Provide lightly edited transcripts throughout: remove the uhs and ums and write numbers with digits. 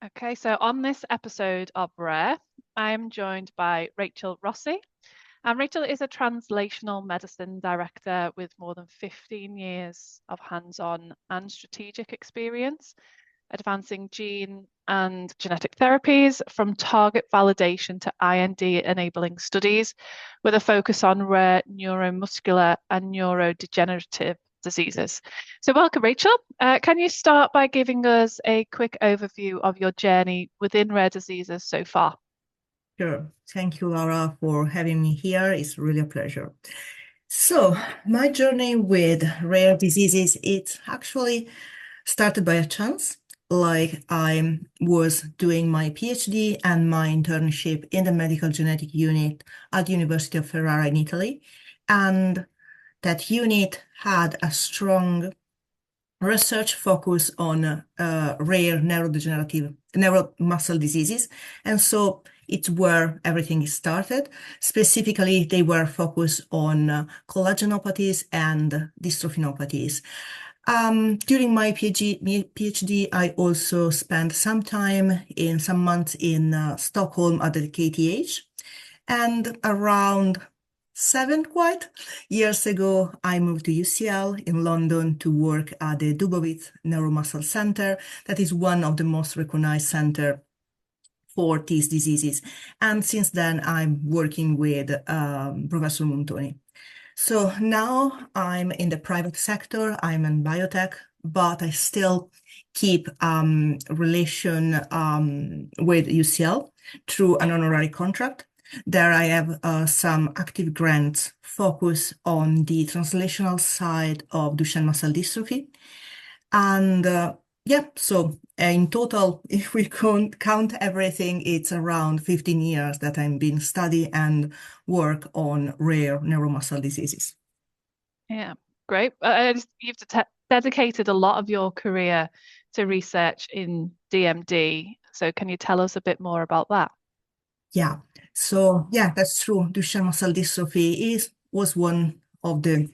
Okay, so on this episode of Rare, I am joined by Rachele Rossi. And Rachel is a translational medicine director with more than 15 years of hands-on and strategic experience, advancing gene and genetic therapies from target validation to IND-enabling studies with a focus on rare neuromuscular and neurodegenerative diseases. So welcome, Rachel. Can you start by giving us a quick overview of your journey within rare diseases so far? Sure. Thank you, Laura, for having me here. It's really a pleasure. So, my journey with rare diseases, it actually started by a chance. Like I was doing my PhD and my internship in the medical genetic unit at the University of Ferrara in Italy. And that unit had a strong research focus on rare neurodegenerative neuromuscle diseases. And so it's where everything started. Specifically, they were focused on collagenopathies and dystrophinopathies. During my PhD, I also spent some months in Stockholm at the KTH. And around 7 years ago, I moved to UCL in London to work at the Dubowitz Neuromuscular Centre. That is one of the most recognized centers for these diseases. And since then, I'm working with Professor Montoni. So now I'm in the private sector, I'm in biotech, but I still keep relation with UCL through an honorary contract. There I have some active grants focused on the translational side of Duchenne muscular dystrophy. And so in total, if we count everything, it's around 15 years that I've been study and work on rare neuromuscular diseases. Yeah, great. You've dedicated a lot of your career to research in DMD. So can you tell us a bit more about that? Yeah, so yeah, that's true. Duchenne muscular dystrophy was one of the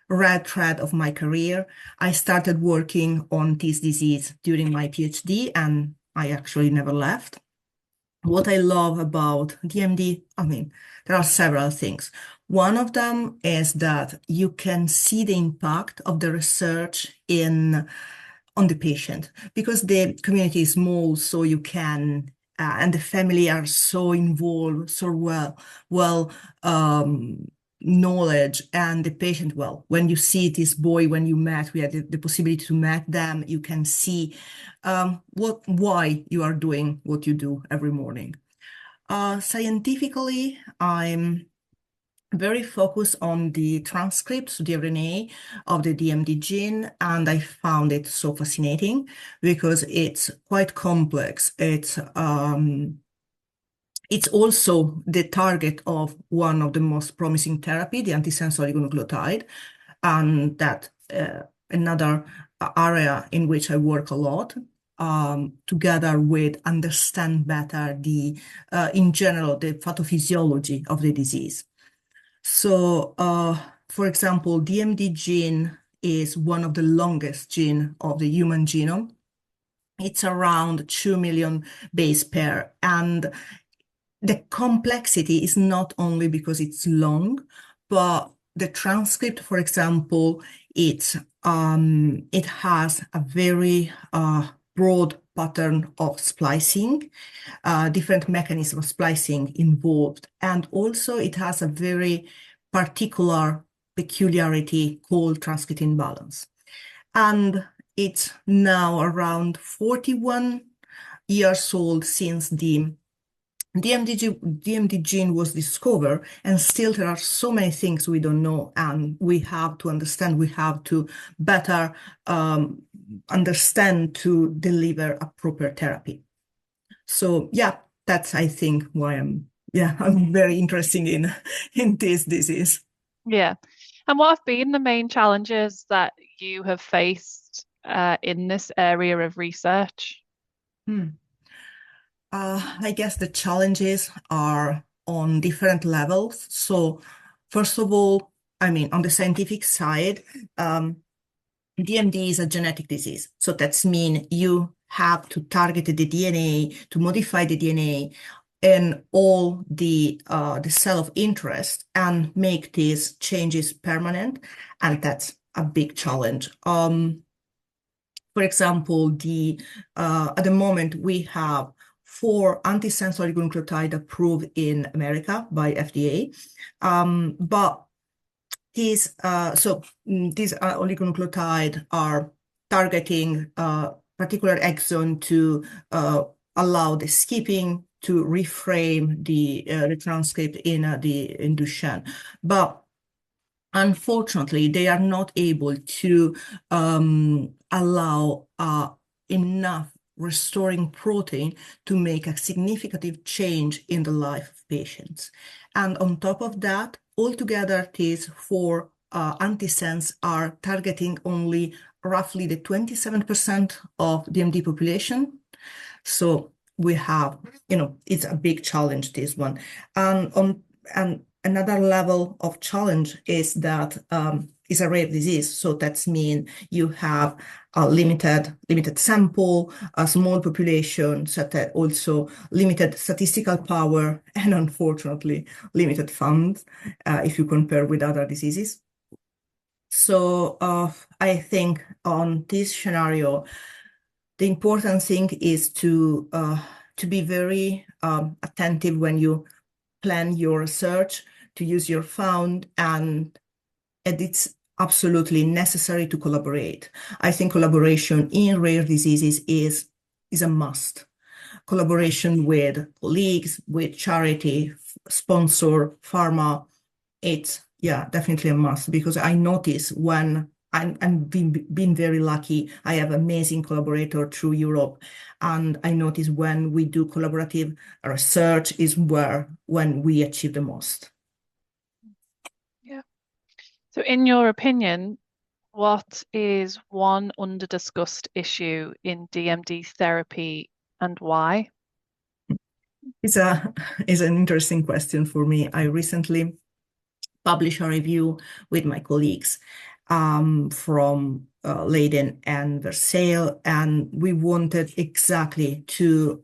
red thread of my career. I started working on this disease during my PhD, and I actually never left. What I love about DMD, there are several things. One of them is that you can see the impact of the research on the patient because the community is small, so you can and the family are so involved, so well knowledge, and the patient, well, when you see this boy, when you met, we had the possibility to meet them, you can see why you are doing what you do every morning. Scientifically, I'm very focused on the transcripts, the RNA of the DMD gene, and I found it so fascinating because it's quite complex. It's also the target of one of the most promising therapy, the antisense oligonucleotide, and that another area in which I work a lot, together with understand better in general, the pathophysiology of the disease. So, for example, DMD gene is one of the longest gene of the human genome. It's around 2 million base pair, and the complexity is not only because it's long, but the transcript, for example, it has a very broad pattern of splicing, different mechanism of splicing involved, and also it has a very particular peculiarity called transcriptine balance. And it's now around 41 years old since the DMD gene was discovered, and still there are so many things we don't know, and we have to understand, we have to better understand to deliver a proper therapy. So yeah, that's, I think, why I'm very interested in this disease. Yeah. And what have been the main challenges that you have faced in this area of research? Hmm. I guess the challenges are on different levels. So first of all, on the scientific side, DMD is a genetic disease. So that's mean you have to target the DNA, to modify the DNA and all the cell of interest and make these changes permanent. And that's a big challenge. For example, at the moment we have 4 antisense oligonucleotide approved in America by FDA, but these oligonucleotide are targeting particular exon to allow the skipping to reframe the transcript in Duchenne. But unfortunately, they are not able to allow enough restoring protein to make a significant change in the life of patients. And on top of that, altogether, these 4 antisense are targeting only roughly the 27% of DMD population. So we have, it's a big challenge, this one. And another level of challenge is that it's a rare disease. So that's mean you have a limited sample, a small population, so that also limited statistical power, and unfortunately limited funds if you compare with other diseases. So I think on this scenario, the important thing is to be very attentive when you plan your research, to use your fund, and it's absolutely necessary to collaborate. I think collaboration in rare diseases is a must. Collaboration with colleagues, with charity, sponsor, pharma, it's definitely a must, because I notice when I'm been very lucky. I have amazing collaborator through Europe, and I notice when we do collaborative research is when we achieve the most. Yeah. So in your opinion, what is one under-discussed issue in DMD therapy and why? It's an interesting question for me. I recently published a review with my colleagues from Leiden and Versailles, and we wanted exactly to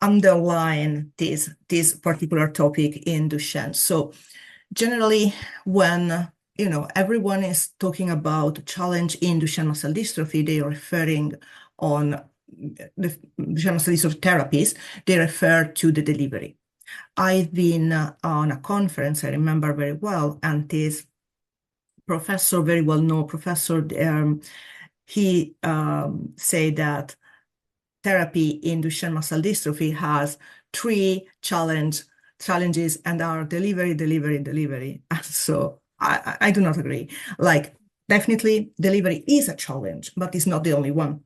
underline this particular topic in Duchenne. So generally, when everyone is talking about challenge in Duchenne muscular dystrophy, they are referring on the Duchenne muscular dystrophy therapies, they refer to the delivery. I've been on a conference, I remember very well, and this professor, very well-known professor, he said that therapy in Duchenne muscular dystrophy has 3 challenges and are delivery. So I do not agree. Like, definitely delivery is a challenge, but it's not the only one.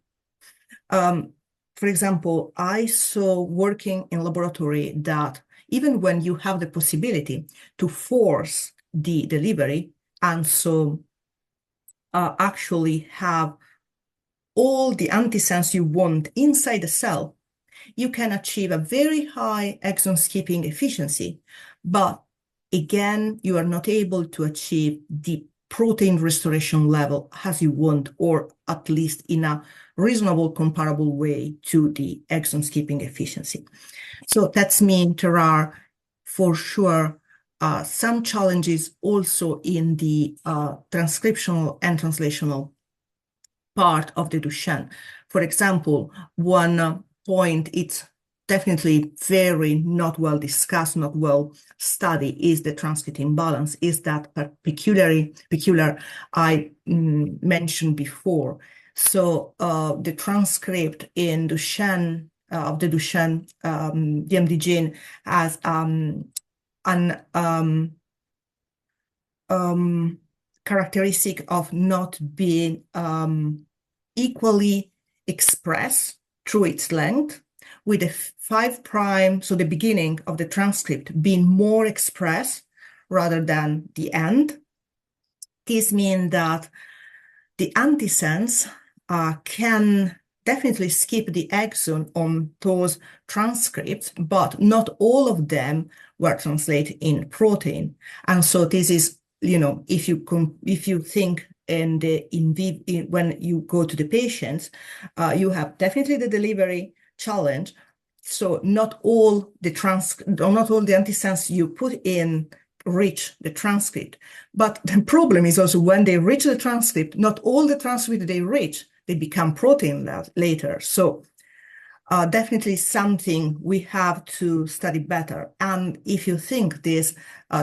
For example, I saw working in laboratory that even when you have the possibility to force the delivery, and so actually have all the antisense you want inside the cell, you can achieve a very high exon skipping efficiency, but again, you are not able to achieve the protein restoration level as you want, or at least in a reasonable, comparable way to the exon skipping efficiency. So that means there are, for sure, some challenges also in the transcriptional and translational part of the Duchenne. For example, one point it's definitely very not well discussed, not well studied, is the transcript imbalance, is that peculiar I mentioned before. So the transcript in Duchenne, of the Duchenne DMD gene has characteristic of not being equally expressed through its length, with the 5', so the beginning of the transcript, being more expressed rather than the end. This means that the antisense can definitely skip the exon on those transcripts, but not all of them were translated in protein. And so this is, if you think and when you go to the patients, you have definitely the delivery challenge. So not all the antisense you put in reach the transcript. But the problem is also when they reach the transcript, not all the transcript they reach, they become protein later. So definitely something we have to study better. And if you think this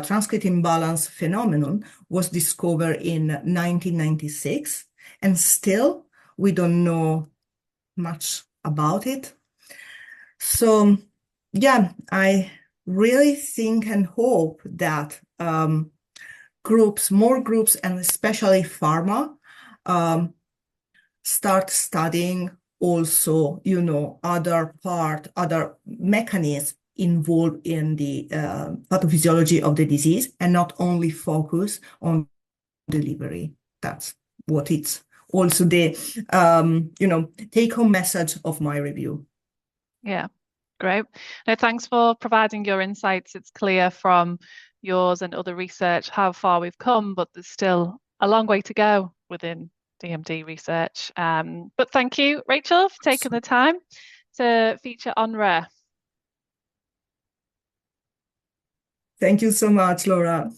transcript imbalance phenomenon was discovered in 1996, and still we don't know much about it. So yeah, I really think and hope that more groups, and especially pharma, start studying also, other mechanisms involved in the pathophysiology of the disease, and not only focus on delivery. That's what it's also the, take-home message of my review. Yeah, great. No, thanks for providing your insights. It's clear from yours and other research how far we've come, but there's still a long way to go within DMD research. But thank you, Rachel, for taking the time to feature on Rare. Thank you so much, Laura.